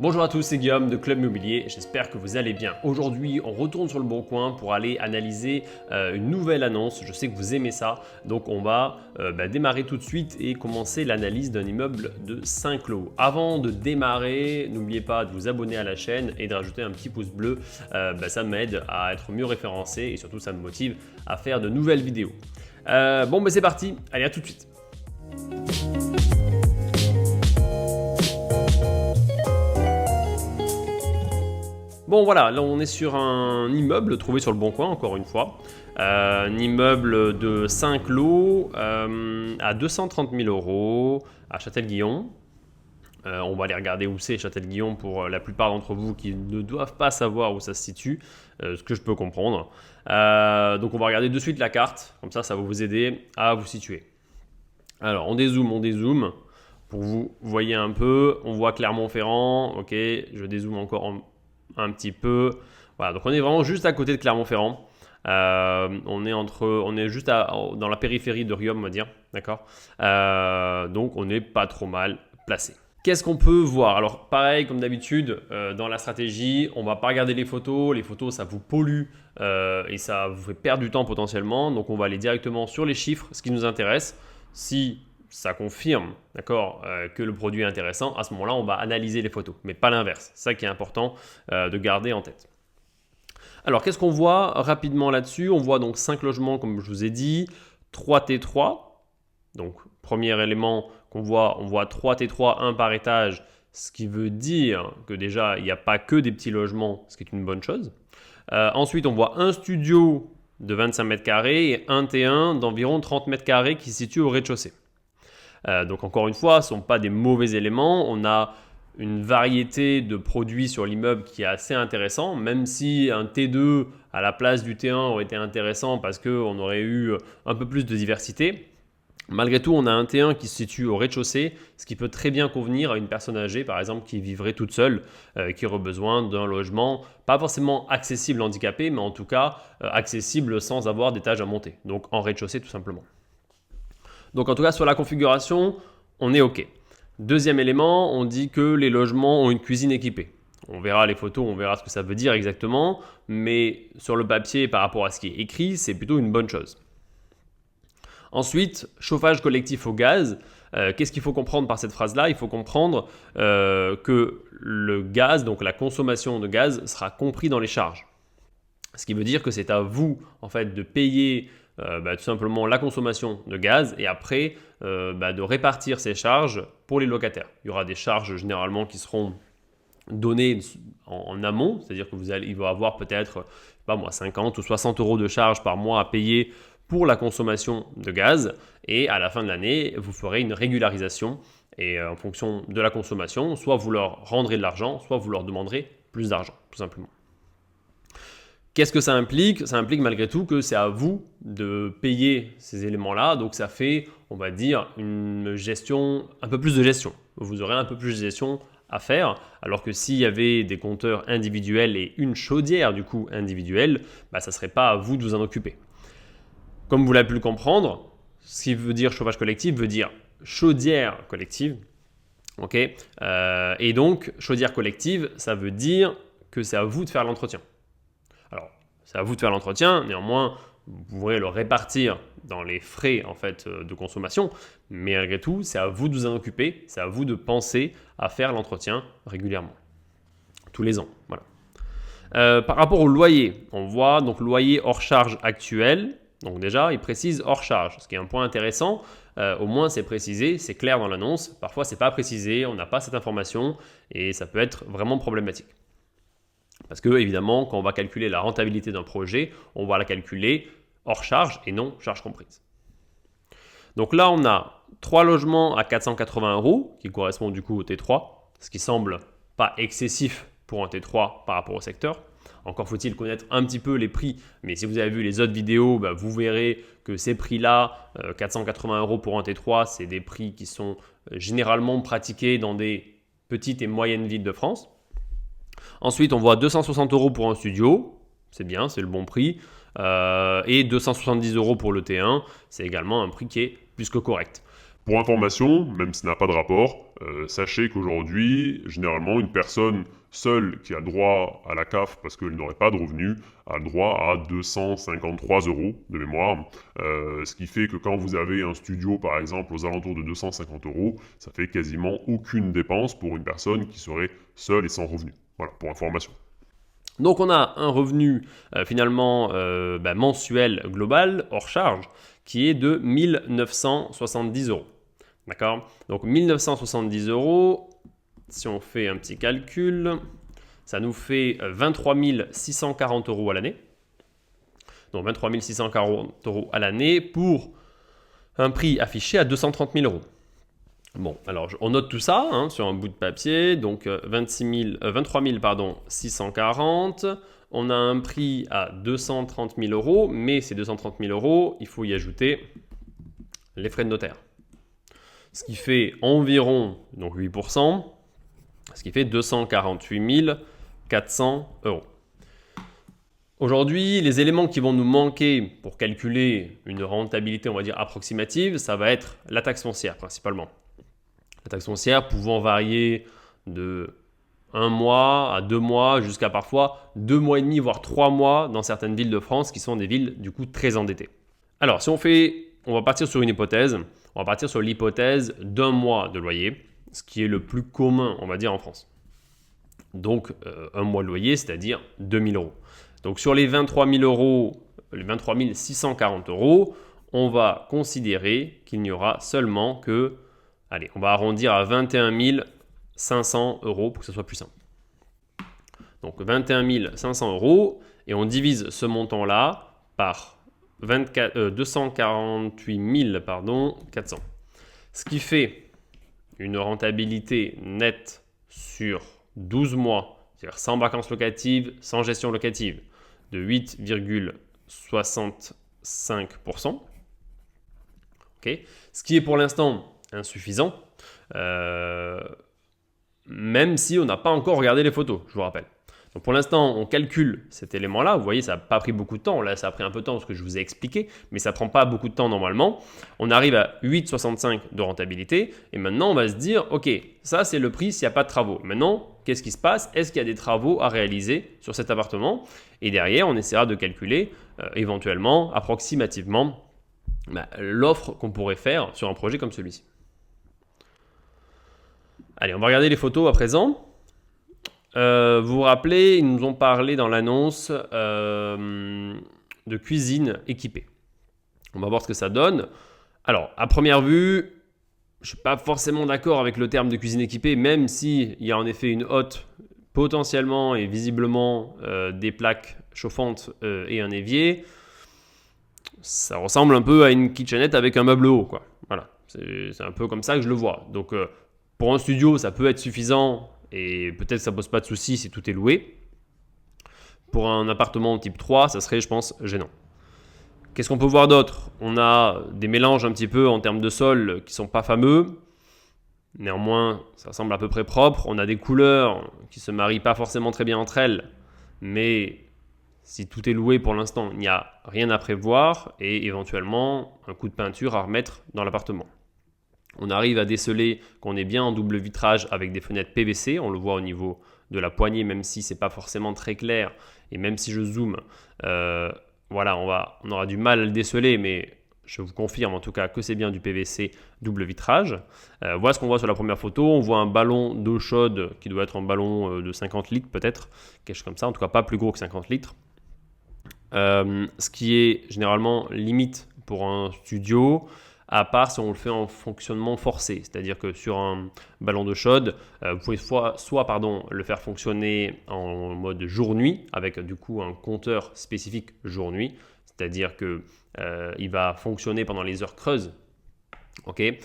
Bonjour à tous, c'est Guillaume de Club Immobilier, j'espère que vous allez bien. Aujourd'hui, on retourne sur le Bon Coin pour aller analyser une nouvelle annonce. Je sais que vous aimez ça, donc on va démarrer tout de suite et commencer l'analyse d'un immeuble de 5 lots. Avant de démarrer, n'oubliez pas de vous abonner à la chaîne et de rajouter un petit pouce bleu. Ça m'aide à être mieux référencé et surtout ça me motive à faire de nouvelles vidéos. C'est parti, allez à tout de suite. Bon voilà, là on est sur un immeuble trouvé sur le Bon Coin, encore une fois. Un immeuble de 5 lots à 230 000 € à Châtel-Guyon. On va aller regarder où c'est Châtel-Guyon pour la plupart d'entre vous qui ne doivent pas savoir où ça se situe, ce que je peux comprendre. Donc on va regarder de suite la carte, comme ça va vous aider à vous situer. Alors on dézoome. Pour vous voyez un peu, on voit Clermont-Ferrand, ok, je dézoome encore un petit peu. Voilà, donc on est vraiment juste à côté de Clermont-Ferrand. On est juste dans la périphérie de Riom, on va dire, d'accord. Donc on n'est pas trop mal placé. Qu'est-ce qu'on peut voir? Alors pareil, comme d'habitude, dans la stratégie, on ne va pas regarder les photos. Les photos, ça vous pollue et ça vous fait perdre du temps potentiellement. Donc on va aller directement sur les chiffres, ce qui nous intéresse. Si ça confirme, d'accord, que le produit est intéressant, à ce moment-là, on va analyser les photos, mais pas l'inverse. C'est ça qui est important de garder en tête. Alors, qu'est-ce qu'on voit rapidement là-dessus? On voit donc 5 logements, comme je vous ai dit, 3 T3. Donc, premier élément qu'on voit, on voit 3 T3, 1 par étage, ce qui veut dire que déjà, il n'y a pas que des petits logements, ce qui est une bonne chose. Ensuite, on voit un studio de 25 mètres carrés et un T1 d'environ 30 mètres carrés qui se situe au rez-de-chaussée. Donc encore une fois, ce ne sont pas des mauvais éléments. On a une variété de produits sur l'immeuble qui est assez intéressant, même si un T2 à la place du T1 aurait été intéressant parce qu'on aurait eu un peu plus de diversité. Malgré tout, on a un T1 qui se situe au rez-de-chaussée, ce qui peut très bien convenir à une personne âgée, par exemple, qui vivrait toute seule, qui aurait besoin d'un logement, pas forcément accessible handicapé, mais en tout cas accessible sans avoir d'étage à monter, donc en rez-de-chaussée tout simplement. Donc en tout cas sur la configuration, on est OK. Deuxième élément, on dit que les logements ont une cuisine équipée. On verra les photos, on verra ce que ça veut dire exactement, mais sur le papier par rapport à ce qui est écrit, c'est plutôt une bonne chose. Ensuite, chauffage collectif au gaz. Qu'est-ce qu'il faut comprendre par cette phrase-là? Il faut comprendre que le gaz, donc la consommation de gaz, sera compris dans les charges. Ce qui veut dire que c'est à vous en fait de payer tout simplement la consommation de gaz et après de répartir ces charges pour les locataires. Il y aura des charges généralement qui seront données en amont, c'est-à-dire que il va avoir peut-être 50 ou 60 € de charges par mois à payer pour la consommation de gaz et à la fin de l'année, vous ferez une régularisation et en fonction de la consommation, soit vous leur rendrez de l'argent, soit vous leur demanderez plus d'argent, tout simplement. Qu'est-ce que ça implique? Ça implique malgré tout que c'est à vous de payer ces éléments-là. Donc ça fait, on va dire, une gestion, un peu plus de gestion. Vous aurez un peu plus de gestion à faire. Alors que s'il y avait des compteurs individuels et une chaudière du coup individuelle, ça ne serait pas à vous de vous en occuper. Comme vous l'avez pu le comprendre, ce qui veut dire chauffage collectif veut dire chaudière collective. Okay, et donc, chaudière collective, ça veut dire que c'est à vous de faire l'entretien. Alors, c'est à vous de faire l'entretien, néanmoins, vous pourrez le répartir dans les frais en fait, de consommation, mais malgré tout, c'est à vous de vous en occuper, c'est à vous de penser à faire l'entretien régulièrement, tous les ans. Voilà. Par rapport au loyer, on voit donc loyer hors charge actuel. Donc déjà, il précise hors charge, ce qui est un point intéressant. Au moins, c'est précisé, c'est clair dans l'annonce. Parfois, ce n'est pas précisé, on n'a pas cette information et ça peut être vraiment problématique. Parce que, évidemment, quand on va calculer la rentabilité d'un projet, on va la calculer hors charge et non charge comprise. Donc là, on a 3 logements à 480 € qui correspondent du coup au T3, ce qui semble pas excessif pour un T3 par rapport au secteur. Encore faut-il connaître un petit peu les prix, mais si vous avez vu les autres vidéos, vous verrez que ces prix-là, 480 € pour un T3, c'est des prix qui sont généralement pratiqués dans des petites et moyennes villes de France. Ensuite, on voit 260 € pour un studio, c'est bien, c'est le bon prix, et 270 € pour le T1, c'est également un prix qui est plus que correct. Pour information, même si ça n'a pas de rapport, sachez qu'aujourd'hui, généralement, une personne seule qui a le droit à la CAF parce qu'elle n'aurait pas de revenus a le droit à 253 euros de mémoire. Ce qui fait que quand vous avez un studio, par exemple, aux alentours de 250 euros, ça fait quasiment aucune dépense pour une personne qui serait seule et sans revenus. Voilà, pour information. Donc on a un revenu finalement mensuel global hors charge qui est de 1970 euros. D'accord? Donc 1970 euros, si on fait un petit calcul, ça nous fait 23 640 euros à l'année. Donc 23 640 euros à l'année pour un prix affiché à 230 000 euros. Bon, alors on note tout ça sur un bout de papier, donc 23 640. On a un prix à 230 000 euros, mais ces 230 000 euros, il faut y ajouter les frais de notaire. Ce qui fait environ donc 8%, ce qui fait 248 400 euros. Aujourd'hui, les éléments qui vont nous manquer pour calculer une rentabilité, on va dire approximative, ça va être la taxe foncière principalement. La taxe foncière pouvant varier de 1 mois à 2 mois jusqu'à parfois 2 mois et demi, voire 3 mois dans certaines villes de France qui sont des villes du coup très endettées. Alors si on va partir sur une hypothèse, on va partir sur l'hypothèse d'1 mois de loyer, ce qui est le plus commun on va dire en France. Donc 1 mois de loyer, c'est-à-dire 2 000 euros. Donc sur les 23 000 euros, les 23 640 euros, on va considérer qu'il n'y aura seulement que, allez, on va arrondir à 21 500 euros pour que ce soit plus simple. Donc 21 500 euros et on divise ce montant-là par 248 400. Ce qui fait une rentabilité nette sur 12 mois, c'est-à-dire sans vacances locatives, sans gestion locative, de 8,65%. Okay. Ce qui est pour l'instant insuffisant, même si on n'a pas encore regardé les photos, je vous rappelle. Donc pour l'instant, on calcule cet élément-là. Vous voyez, ça n'a pas pris beaucoup de temps. Là, ça a pris un peu de temps parce que je vous ai expliqué, mais ça ne prend pas beaucoup de temps normalement. On arrive à 8,65 de rentabilité. Et maintenant, on va se dire, OK, ça, c'est le prix s'il n'y a pas de travaux. Maintenant, qu'est-ce qui se passe? Est-ce qu'il y a des travaux à réaliser sur cet appartement? Et derrière, on essaiera de calculer éventuellement, approximativement, l'offre qu'on pourrait faire sur un projet comme celui-ci. Allez, on va regarder les photos à présent. Vous vous rappelez, ils nous ont parlé dans l'annonce de cuisine équipée. On va voir ce que ça donne. Alors, à première vue, je ne suis pas forcément d'accord avec le terme de cuisine équipée, même s'il y a en effet une hotte, potentiellement et visiblement des plaques chauffantes et un évier. Ça ressemble un peu à une kitchenette avec un meuble haut, quoi. Voilà, c'est un peu comme ça que je le vois. Donc, pour un studio, ça peut être suffisant et peut-être que ça ne pose pas de soucis si tout est loué. Pour un appartement type 3, ça serait, je pense, gênant. Qu'est-ce qu'on peut voir d'autre? On a des mélanges un petit peu en termes de sol qui ne sont pas fameux. Néanmoins, ça semble à peu près propre. On a des couleurs qui ne se marient pas forcément très bien entre elles. Mais si tout est loué pour l'instant, il n'y a rien à prévoir et éventuellement un coup de peinture à remettre dans l'appartement. On arrive à déceler qu'on est bien en double vitrage avec des fenêtres PVC. On le voit au niveau de la poignée, même si ce n'est pas forcément très clair. Et même si je zoome, voilà, on aura du mal à le déceler, mais je vous confirme en tout cas que c'est bien du PVC double vitrage. Voilà ce qu'on voit sur la première photo. On voit un ballon d'eau chaude qui doit être un ballon de 50 litres peut-être, quelque chose comme ça. En tout cas, pas plus gros que 50 litres. Ce qui est généralement limite pour un studio, à part si on le fait en fonctionnement forcé. C'est-à-dire que sur un ballon d'eau chaude, vous pouvez soit le faire fonctionner en mode jour-nuit, avec du coup un compteur spécifique jour-nuit. C'est-à-dire qu'il va fonctionner pendant les heures creuses. Okay,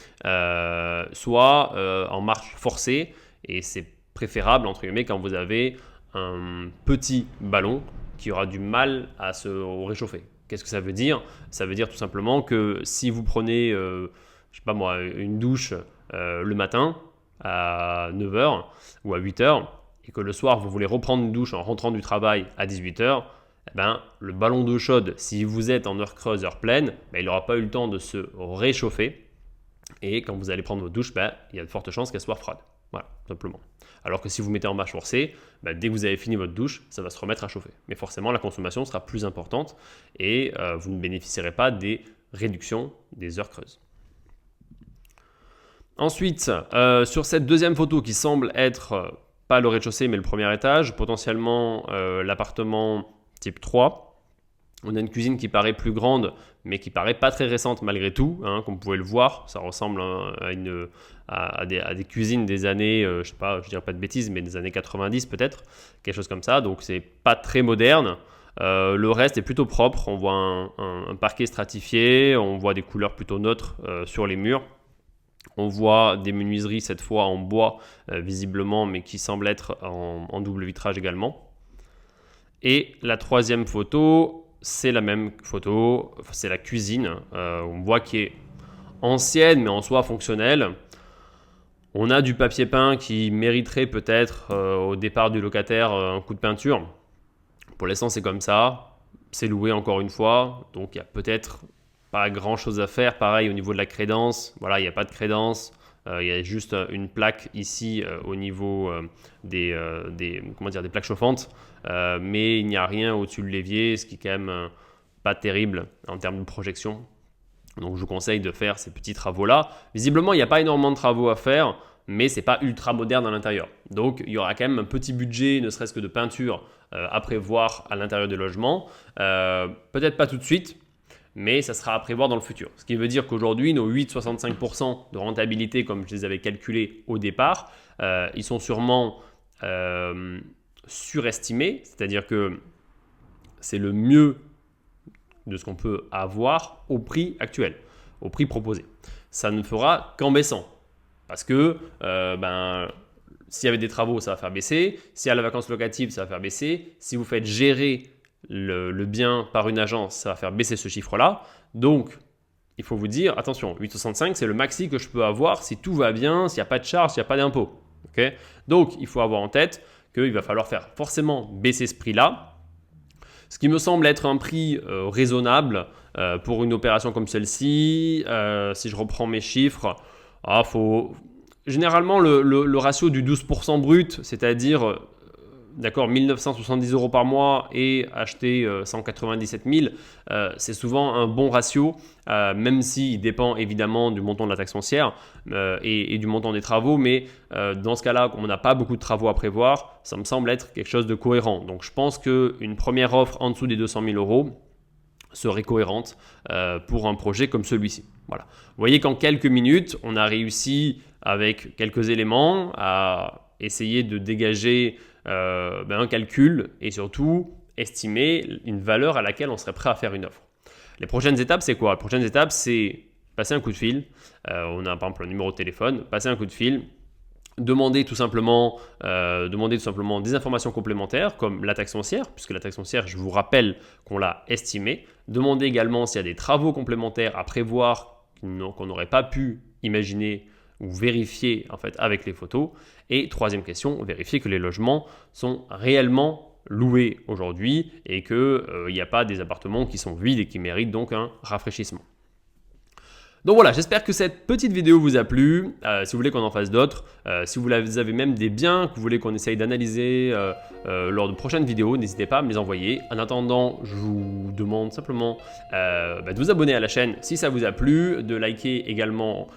soit en marche forcée, et c'est préférable entre guillemets quand vous avez un petit ballon qui aura du mal à se réchauffer. Qu'est-ce que ça veut dire? Ça veut dire tout simplement que si vous prenez, je sais pas moi, une douche le matin à 9h ou à 8h et que le soir vous voulez reprendre une douche en rentrant du travail à 18h, eh ben, le ballon d'eau chaude, si vous êtes en heure creuse, heure pleine, ben, il n'aura pas eu le temps de se réchauffer Et quand vous allez prendre votre douche, il y a de fortes chances qu'elle soit froide. Voilà, tout simplement. Alors que si vous mettez en marche forcée, dès que vous avez fini votre douche, ça va se remettre à chauffer. Mais forcément, la consommation sera plus importante et vous ne bénéficierez pas des réductions des heures creuses. Ensuite, sur cette deuxième photo qui semble être pas le rez-de-chaussée mais le premier étage, potentiellement l'appartement type 3, on a une cuisine qui paraît plus grande mais qui paraît pas très récente malgré tout, comme vous pouvez le voir, ça ressemble à des cuisines des années, je sais pas, je dirais pas de bêtises, mais des années 90 peut-être, quelque chose comme ça, donc c'est pas très moderne. Le reste est plutôt propre, on voit un parquet stratifié, on voit des couleurs plutôt neutres sur les murs. On voit des menuiseries cette fois en bois visiblement, mais qui semblent être en double vitrage également. Et la troisième photo, c'est la même photo, c'est la cuisine. On voit qui est ancienne, mais en soi fonctionnelle. On a du papier peint qui mériterait peut-être au départ du locataire un coup de peinture. Pour l'instant, c'est comme ça. C'est loué encore une fois, donc il y a peut-être pas grand chose à faire. Pareil au niveau de la crédence, voilà, il n'y a pas de crédence. Il y a juste une plaque ici au niveau des plaques chauffantes, mais il n'y a rien au-dessus de l'évier, ce qui est quand même pas terrible en termes de projection. Donc je vous conseille de faire ces petits travaux-là. Visiblement, il n'y a pas énormément de travaux à faire, mais c'est pas ultra moderne à l'intérieur. Donc il y aura quand même un petit budget, ne serait-ce que de peinture, à prévoir à l'intérieur des logements. Peut-être pas tout de suite, mais ça sera à prévoir dans le futur. Ce qui veut dire qu'aujourd'hui, nos 8,65% de rentabilité, comme je les avais calculés au départ, ils sont sûrement surestimés, c'est-à-dire que c'est le mieux de ce qu'on peut avoir au prix actuel, au prix proposé. Ça ne fera qu'en baissant, parce que s'il y avait des travaux, ça va faire baisser. S'il y a la vacance locative, ça va faire baisser. Si vous faites gérer le bien par une agence, ça va faire baisser ce chiffre-là. Donc, il faut vous dire, attention, 8,65, c'est le maxi que je peux avoir si tout va bien, s'il n'y a pas de charge, s'il n'y a pas d'impôt. Okay. Donc, il faut avoir en tête qu'il va falloir faire forcément baisser ce prix-là. Ce qui me semble être un prix raisonnable pour une opération comme celle-ci. Si je reprends mes chiffres, généralement le ratio du 12% brut, c'est-à-dire 1970 € par mois et acheter 197 000, c'est souvent un bon ratio, même s'il dépend évidemment du montant de la taxe foncière et du montant des travaux, mais dans ce cas-là, comme on n'a pas beaucoup de travaux à prévoir, ça me semble être quelque chose de cohérent. Donc je pense qu'une première offre en dessous des 200 000 € serait cohérente pour un projet comme celui-ci. Voilà. Vous voyez qu'en quelques minutes, on a réussi avec quelques éléments à essayer de dégager un calcul et surtout estimer une valeur à laquelle on serait prêt à faire une offre. Les prochaines étapes, c'est quoi? Les prochaines étapes, c'est passer un coup de fil. On a par exemple un numéro de téléphone, passer un coup de fil, demander tout simplement des informations complémentaires comme la taxe foncière, puisque la taxe foncière, je vous rappelle qu'on l'a estimée. Demander également s'il y a des travaux complémentaires à prévoir qu'on n'aurait pas pu imaginer ou vérifier en fait avec les photos. Et troisième question, vérifier que les logements sont réellement loués aujourd'hui et qu'il n'y a pas des appartements qui sont vides et qui méritent donc un rafraîchissement. Donc voilà, j'espère que cette petite vidéo vous a plu. Si vous voulez qu'on en fasse d'autres, si vous avez même des biens que vous voulez qu'on essaye d'analyser lors de prochaines vidéos, n'hésitez pas à me les envoyer. En attendant, je vous demande simplement de vous abonner à la chaîne si ça vous a plu, de liker également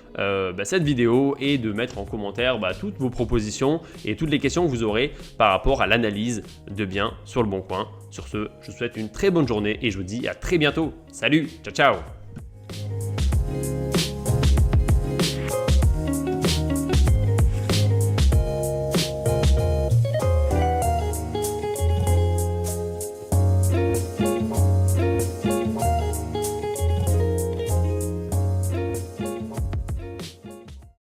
cette vidéo et de mettre en commentaire toutes vos propositions et toutes les questions que vous aurez par rapport à l'analyse de biens sur Le Bon Coin. Sur ce, je vous souhaite une très bonne journée et je vous dis à très bientôt. Salut, ciao ciao.